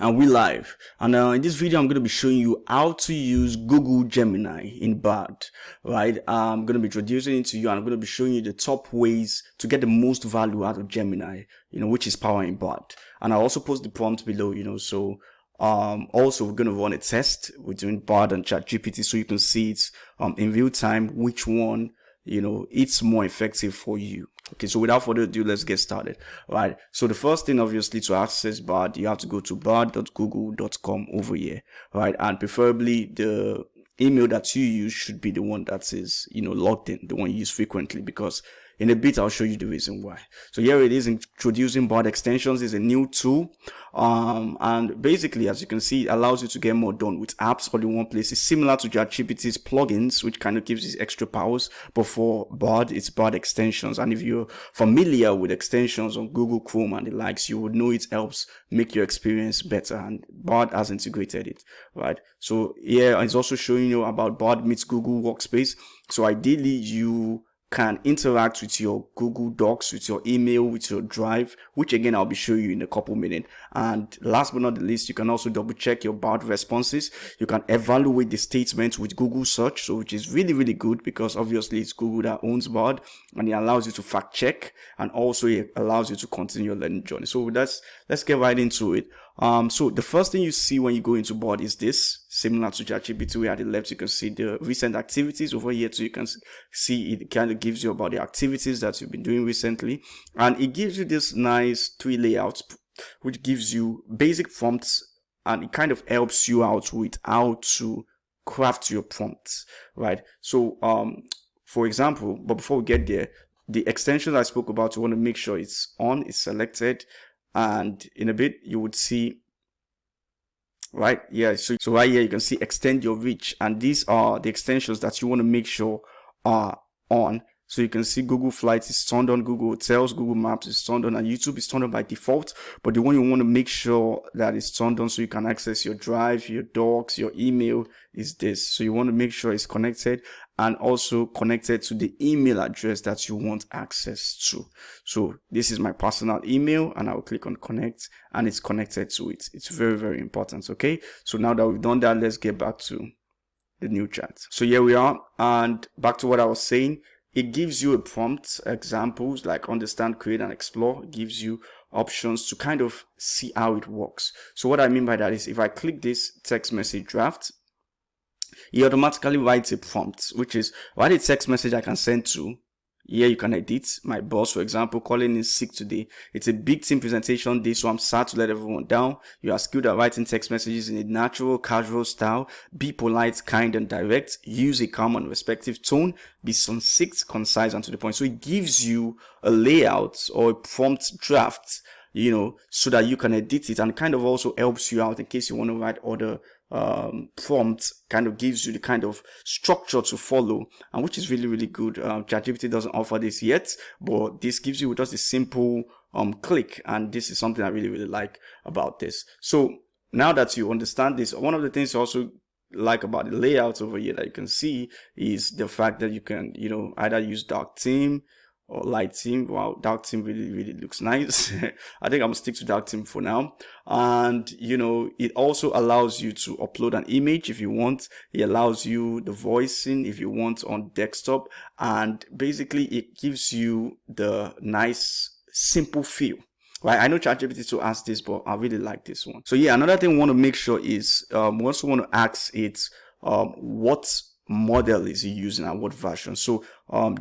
And we live. And in this video, I'm going to be showing you how to use Google Gemini in Bard, right? I'm going to be introducing it to you, and I'm going to be showing you the top ways to get the most value out of Gemini, which is powering Bard. And I'll also post the prompt below, so also we're going to run a test between Bard and ChatGPT so you can see it in real time, which one it's more effective for you. Okay, so without further ado, let's get started. Right, so the first thing, obviously, to access Bard, you have to go to bard.google.com over here, right? And preferably the email that you use should be the one that is logged in, the one you use frequently, because in a bit I'll show you the reason why. So here it is, introducing Bard extensions. Is a new tool, and basically, as you can see, it allows you to get more done with apps all in one place. It's similar to ChatGPT's plugins, which kind of gives you extra powers, but for Bard, it's Bard extensions. And if you're familiar with extensions on Google Chrome and the likes, you would know it helps make your experience better, and Bard has integrated it, right? So here it's also showing you about Bard meets Google Workspace. So ideally, you can interact with your Google Docs, with your email, with your Drive, which again I'll be showing you in a couple minutes. And last but not the least, you can also double check your Bard responses. You can evaluate the statements with Google search, so which is really, really good, because obviously it's Google that owns Bard, and it allows you to fact check, and also it allows you to continue your learning journey. So let's get right into it. So the first thing you see when you go into Bard is this, similar to ChatGPT, where at the left you can see the recent activities. Over here too, you can see it kind of gives you about the activities that you've been doing recently, and it gives you this nice tree layout, which gives you basic prompts, and it kind of helps you out with how to craft your prompts, right? So for example, but before we get there, the extensions I spoke about, you want to make sure it's on, it's selected, and in a bit you would see right here. So right here you can see extend your reach, and these are the extensions that you want to make sure are on. So you can see Google Flights is turned on, Google Hotels, Google Maps is turned on, and YouTube is turned on by default. But the one you want to make sure that is turned on so you can access your Drive, your Docs, your email is this. So you want to make sure it's connected, and also connected to the email address that you want access to. So this is my personal email, and I'll click on connect, and it's connected to it. It's very, very important. Okay, so now that we've done that, let's get back to the new chat. So here we are, and back to what I was saying. It gives you a prompt, examples like understand, create, and explore. It gives you options to kind of see how it works. So what I mean by that is, if I click this text message draft, it automatically writes a prompt, which is write a text message I can send to. Here you can edit. My boss, for example, calling in sick today. It's a big team presentation day, so I'm sad to let everyone down. You are skilled at writing text messages in a natural, casual style. Be polite, kind, and direct. Use a calm and respectful tone. Be succinct, concise, and to the point. So it gives you a layout or a prompt draft, so that you can edit it, and kind of also helps you out in case you want to write other prompt. Kind of gives you the kind of structure to follow, and which is really, really good. ChatGPT doesn't offer this yet, but this gives you just a simple click, and this is something I really, really like about this. So now that you understand this, one of the things I also like about the layouts over here that you can see is the fact that you can either use dark theme or light theme. Wow, dark theme really, really looks nice. I think I'm gonna stick to dark theme for now. And it also allows you to upload an image if you want. It allows you the voicing if you want on desktop, and basically it gives you the nice simple feel. Right, I know ChatGPT to ask this, but I really like this one. So yeah, another thing we want to make sure is we also want to ask it what model is he using and what version. So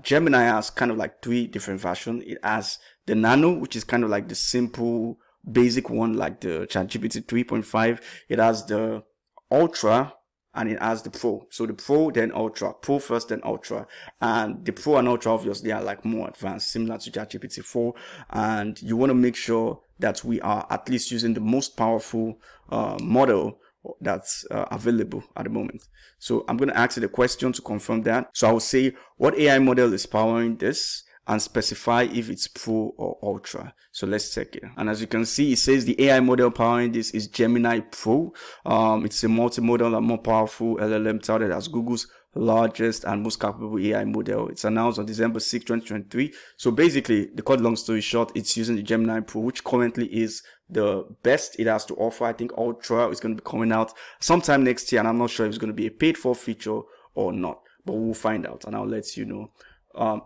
Gemini has kind of like 3 different versions. It has the Nano, which is kind of like the simple basic one, like the ChatGPT 3.5. It has the Ultra, and it has the Pro. So the Pro, then Ultra. Pro first, then Ultra. And the Pro and Ultra obviously are like more advanced, similar to ChatGPT 4. And you want to make sure that we are at least using the most powerful model that's available at the moment. So I'm going to ask you the question to confirm that. So I will say, what AI model is powering this, and specify if it's Pro or Ultra. So let's check it. And as you can see, it says the AI model powering this is Gemini Pro. It's a multimodal and more powerful LLM touted as Google's largest and most capable AI model. It's announced on December 6, 2023. So basically, the cut long story short, it's using the Gemini Pro, which currently is the best it has to offer. I think Ultra is going to be coming out sometime next year, and I'm not sure if it's going to be a paid for feature or not, but we'll find out and I'll let you know.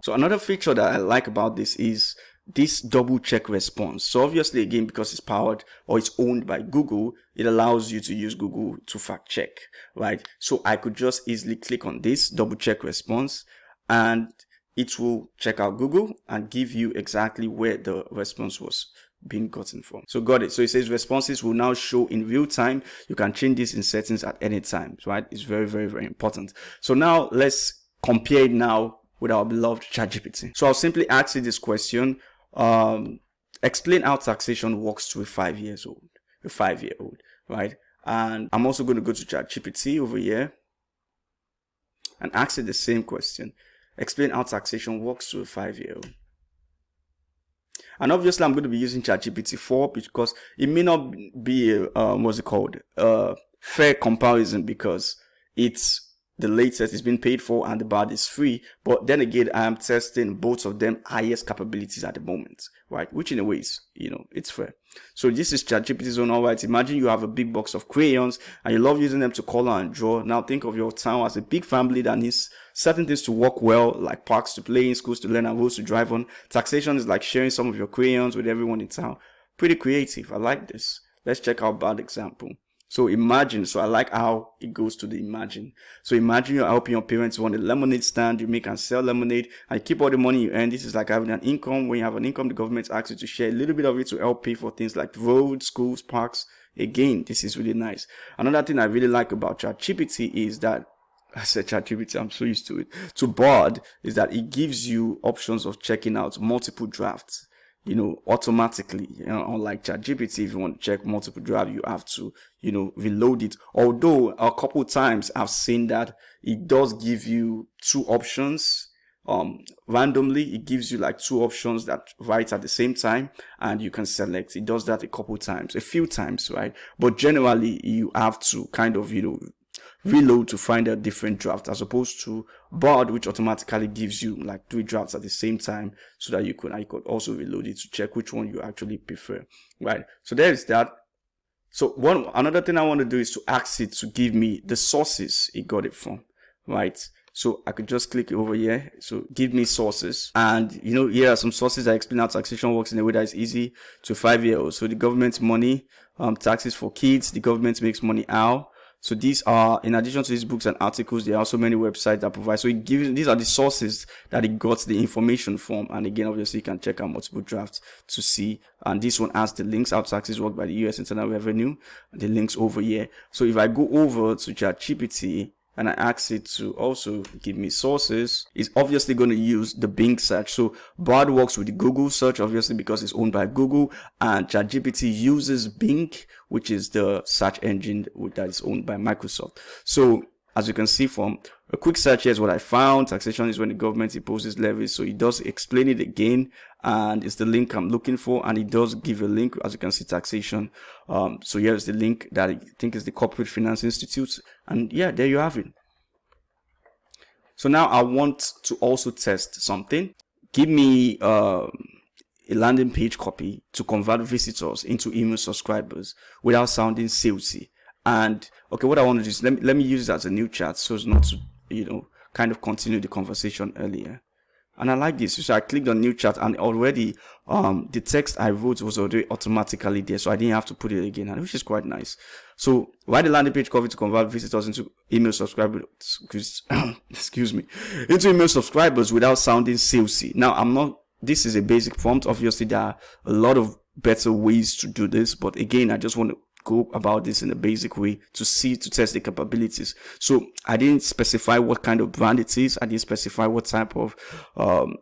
So another feature that I like about this is this double check response. So obviously, again, because it's powered or it's owned by Google, it allows you to use Google to fact check, right? So I could just easily click on this double check response, and it will check out Google and give you exactly where the response was being gotten from. So got it. So it says responses will now show in real time. You can change this in settings at any time, right? It's very, very, very important. So now let's compare it now with our beloved ChatGPT. So I'll simply ask you this question. Explain how taxation works to a 5-year-old, right? And I'm also going to go to ChatGPT over here and ask it the same question. Explain how taxation works to a 5-year-old. And obviously, I'm going to be using ChatGPT 4 because it may not be a fair comparison, because it's the latest, it's been paid for, and the Bard is free. But then again, I am testing both of them highest capabilities at the moment, right? Which in a way is, it's fair. So this is ChatGPT's own. All right, imagine you have a big box of crayons and you love using them to color and draw. Now think of your town as a big family that needs certain things to work well, like parks to play in, schools to learn, and roads to drive on. Taxation is like sharing some of your crayons with everyone in town. Pretty creative. I like this. Let's check out Bard example. So imagine, so I like how it goes to the imagine. So imagine you're helping your parents run a lemonade stand, you make and sell lemonade, and you keep all the money you earn. This is like having an income. When you have an income, the government asks you to share a little bit of it to help pay for things like roads, schools, parks. Again, this is really nice. Another thing I really like about ChatGPT is that, I said ChatGPT, I'm so used to it, to Bard, is that it gives you options of checking out multiple drafts, automatically. Unlike ChatGPT, if you want to check multiple drafts, you have to, reload it. Although a couple times I've seen that it does give you two options. Randomly, it gives you like two options that write at the same time, and you can select. It does that a few times, right? But generally, you have to kind of, reload to find a different draft, as opposed to Bard, which automatically gives you like 3 drafts at the same time, so that I could also reload it to check which one you actually prefer, right? So there is that. So another thing I want to do is to ask it to give me the sources it got it from, right? So I could just click over here. So give me sources, and here are some sources that explain how taxation works in a way that is easy to 5-year-olds. So the government's money, taxes for kids, the government makes money how. So these are, in addition to these books and articles, there are also many websites that provide. So these are the sources that it got the information from. And again, obviously, you can check out multiple drafts to see. And this one has the links, how taxes work by the US Internal Revenue. The links over here. So if I go over to ChatGPT and I ask it to also give me sources, it's obviously going to use the Bing search. So Bard works with the Google search, obviously, because it's owned by Google, and ChatGPT uses Bing, which is the search engine that is owned by Microsoft. So as you can see from a quick search, here's what I found. Taxation is when the government imposes levies. So it does explain it again, and it's the link I'm looking for, and it does give a link. As you can see, taxation. So here's the link that I think is the Corporate Finance Institute, and yeah, there you have it. So now I want to also test something. Give me a landing page copy to convert visitors into email subscribers without sounding salesy. And okay, what I want to do is let me use it as a new chat, so as not to kind of continue the conversation earlier. And I like this. So I clicked on new chat, and already the text I wrote was already automatically there, so I didn't have to put it again, which is quite nice. So write the landing page copy to convert visitors into email subscribers, into email subscribers without sounding salesy. Now this is a basic prompt. Obviously, there are a lot of better ways to do this, but again, I just want to go about this in a basic way to test the capabilities. So I didn't specify what kind of brand it is. I didn't specify what type of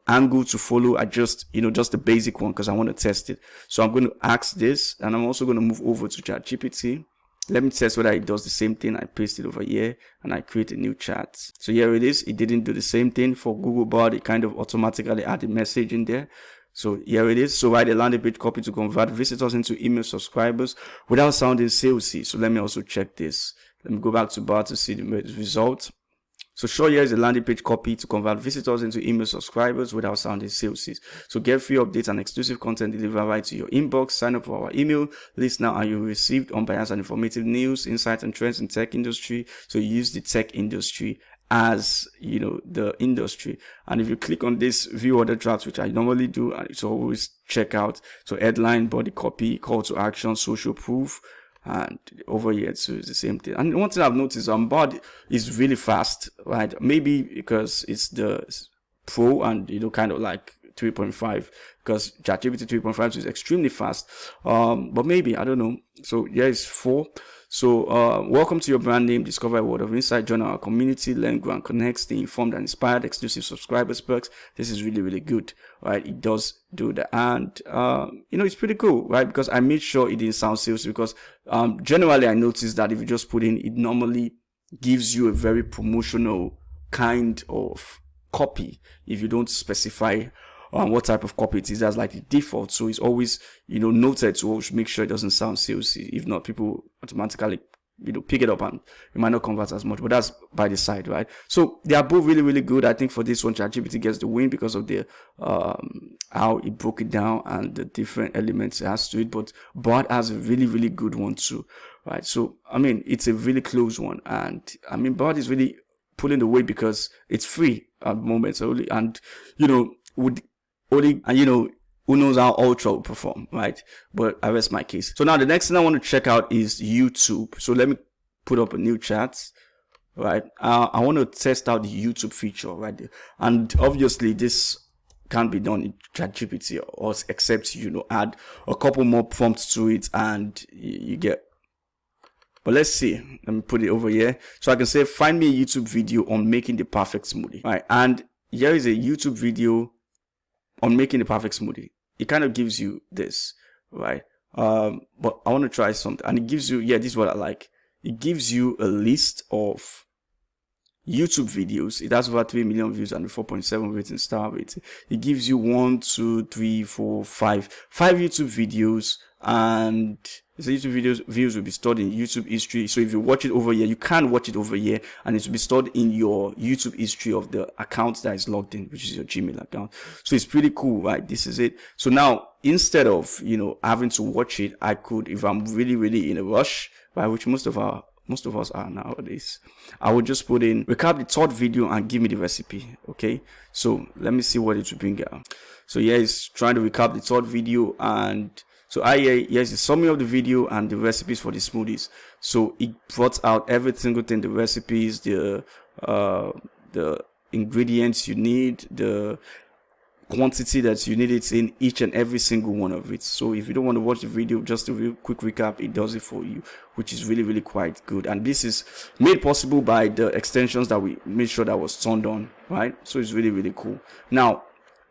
angle to follow. I just just the basic one, because I want to test it. So I'm going to ask this, and I'm also going to move over to ChatGPT. Let me test whether it does the same thing. I paste it over here and I create a new chat. So here it is. It didn't do the same thing for Google Bard. It kind of automatically added a message in there. So here it is. So write a landing page copy to convert visitors into email subscribers without sounding salesy. So let me also check this. Let me go back to Bard to see the result. So sure, here is a landing page copy to convert visitors into email subscribers without sounding salesy. So get free updates and exclusive content delivered right to your inbox. Sign up for our email list now and you'll receive unbiased and informative news, insights and trends in tech industry. So use the tech industry as, you know, the industry. And if you click on this view other drafts, which I normally do, it's always check out. So headline, body copy, call to action, social proof. And over here too is the same thing. And one thing I've noticed, Bard is really fast, right? Maybe because it's the Pro and, you know, kind of like 3.5, because ChatGPT 3.5 is extremely fast. But maybe, I don't know. So here is 4. So welcome to your brand name. Discover a world of insight. Join our community. Learn, grow, and connect. Stay informed and inspired. Exclusive subscribers perks. This is really, really good, right? It does do that, and you know, it's pretty cool, right? Because I made sure it didn't sound sales, because generally I noticed that if you just put in, it normally gives you a very promotional kind of copy if you don't specify what type of copy it is. That's like the default. So it's always, you know, noted to make sure it doesn't sound salesy. If not, people automatically, you know, pick it up and it might not convert as much, but that's by the side, right? So they are both really, really good. I think for this one, ChatGPT gets the win because of the how it broke it down and the different elements it has to it. But Bard has a really, really good one too, right? So I mean, it's a really close one, and I mean, Bard is really pulling the weight because it's free at the moment. So only, and you know, would only, and you know, who knows how Ultra will perform, right? But I rest my case. So now the next thing I want to check out is YouTube. So let me put up a new chat, right? I want to test out the YouTube feature, right? And obviously this can't be done in ChatGPT, or except, you know, add a couple more prompts to it and you get. But let's see. Let me put it over here. So I can say, find me a YouTube video on making the perfect smoothie, right? And here is a YouTube video on making the perfect smoothie. It kind of gives you this, right? But I want to try something, and it gives you, yeah, this is what I like. It gives you a list of YouTube videos. It has over 3 million views and 4.7 rating star rating. It gives you 1, 2, 3, 4, 5 YouTube videos, and the YouTube views will be stored in YouTube history. So if you watch it over here, you can watch it over here, and it will be stored in your YouTube history of the account that is logged in, which is your Gmail account. So it's pretty cool, right? This is it. So now, instead of, you know, having to watch it, I could, if I'm really, really in a rush, right, which most of us are nowadays, I would just put in recap the third video and give me the recipe. Okay, so let me see what it will bring out. So here is trying to recap the third video, and so here's the summary of the video and the recipes for the smoothies. So it brought out every single thing, the recipes, the ingredients you need, the quantity that you need it in, each and every single one of it. So if you don't want to watch the video, just a real quick recap, it does it for you, which is really, really quite good. And this is made possible by the extensions that we made sure that was turned on, right? So it's really, really cool. Now,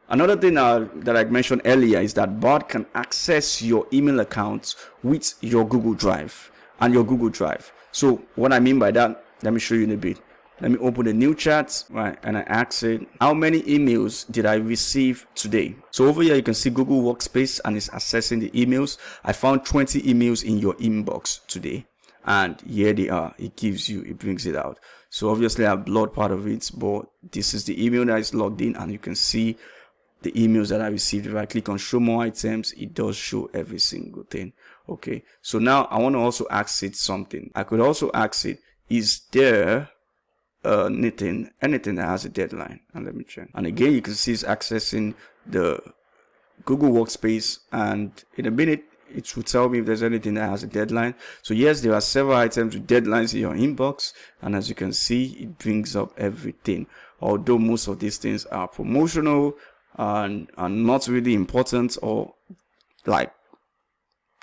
another thing that I mentioned earlier is that Bard can access your email accounts with your Google Drive and your Google Drive. So what I mean by that, let me show you in a bit. Let me open a new chat, right? And I ask it, how many emails did I receive today? So over here, you can see Google Workspace, and it's assessing the emails. I found 20 emails in your inbox today. And here they are. It gives you, it brings it out. So obviously I have blurred part of it, but this is the email that is logged in, and you can see the emails that I received. If I click on show more items, it does show every single thing. Okay. So now I want to also ask it something. I could also ask it, is there anything that has a deadline? And let me check. And again, you can see it's accessing the Google Workspace, and in a minute it will tell me if there's anything that has a deadline. So yes, there are several items with deadlines in your inbox, and as you can see, it brings up everything. Although most of these things are promotional and not really important, or like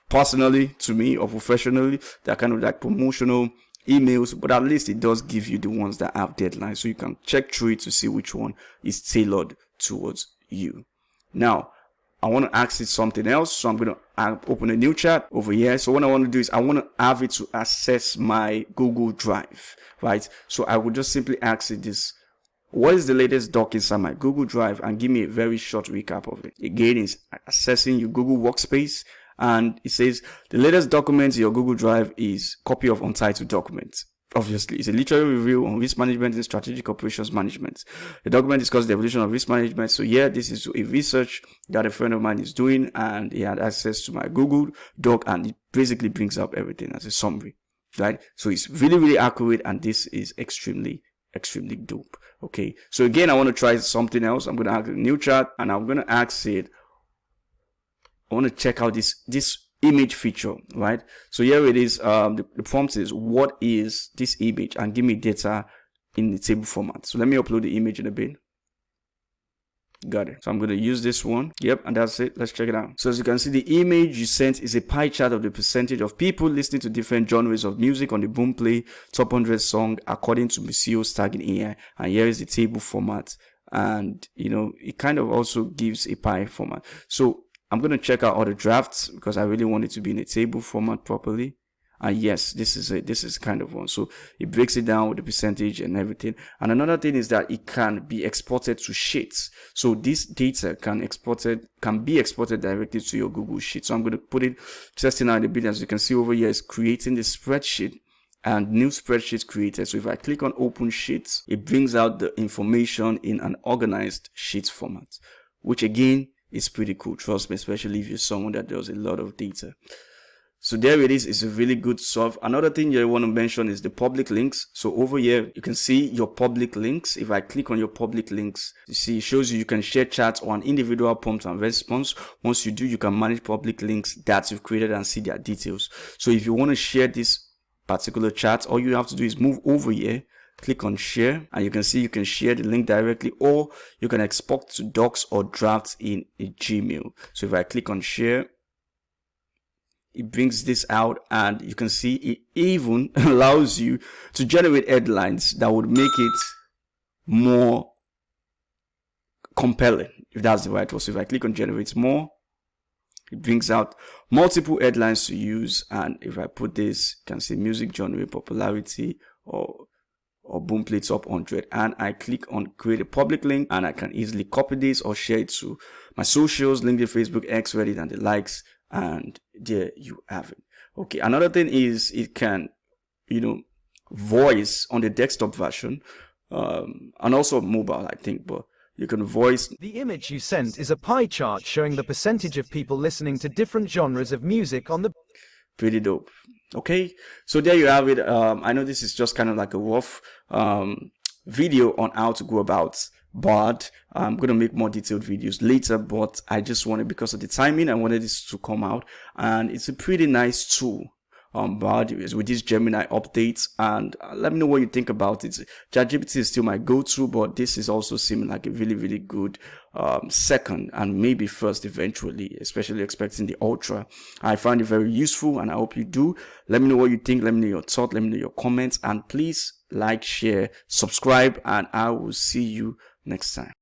personally to me or professionally, they're kind of like promotional emails, but at least it does give you the ones that have deadlines, so you can check through it to see which one is tailored towards you. Now I want to ask it something else, so I'm going to open a new chat over here. So what I want to do is I want to have it to access my Google Drive, right? So I would just simply ask it this: what is the latest doc inside my Google Drive? And give me a very short recap of it. Again, it's accessing your Google Workspace, and it says the latest document in your Google Drive is copy of untitled documents. Obviously, it's a literary review on risk management and strategic operations management. The document discusses the evolution of risk management. So yeah, this is a research that a friend of mine is doing, and he had access to my Google Doc, and it basically brings up everything as a summary, right? So it's really, really accurate, and this is extremely dope. Okay, so again, I want to try something else. I'm going to add a new chat, and I'm going to ask it, I want to check out this image feature, right? So here it is. The prompt is, what is this image, and give me data in the table format. So let me upload the image in a bit. Got it. So I'm going to use this one. Yep, and that's it. Let's check it out. So as you can see, the image you sent is a pie chart of the percentage of people listening to different genres of music on the Boomplay Top 100 song according to Museo's tagging AI. And here is the table format, and you know, it kind of also gives a pie format. So I'm going to check out all the drafts because I really want it to be in a table format properly. And yes, this is kind of one. So it breaks it down with the percentage and everything. And another thing is that it can be exported to Sheets. So this data can be exported directly to your Google Sheet. So I'm going to put it, testing out a bit. As you can see over here, is creating the spreadsheet and new spreadsheet created. So if I click on open sheets, it brings out the information in an organized sheet format, which again is pretty cool. Trust me, especially if you're someone that does a lot of data. So there it is. It's a really good stuff. Another thing you want to mention is the public links. So over here, you can see your public links. If I click on your public links, you see, it shows you can share chats on individual prompt and response. Once you do, you can manage public links that you've created and see their details. So if you want to share this particular chat, all you have to do is move over here, click on share, and you can see you can share the link directly, or you can export to docs or drafts in a Gmail. So if I click on share, it brings this out, and you can see it even allows you to generate headlines that would make it more compelling, if that's the right word. So if I click on generate more, it brings out multiple headlines to use. And if I put this, you can see music genre popularity or Boomplay Top 100, and I click on create a public link, and I can easily copy this or share it to my socials, LinkedIn, Facebook, X, Reddit, and the likes. And there you have it. Okay, another thing is it can, you know, voice on the desktop version, and also mobile, I think, but you can voice. The image you sent is a pie chart showing the percentage of people listening to different genres of music on the... Pretty dope. Okay, so there you have it. I know this is just kind of like a rough video on how to go about Bard. I'm going to make more detailed videos later, but I just wanted, because of the timing, I wanted this to come out, and it's a pretty nice tool. Bard is with these Gemini updates, and let me know what you think about it. ChatGPT is still my go-to, but this is also seeming like a really good second and maybe first eventually, especially expecting the Ultra. I find it very useful, and I hope you do. Let me know what you think. Let me know your thoughts. Let me know your comments, and please like, share, subscribe, and I will see you next time.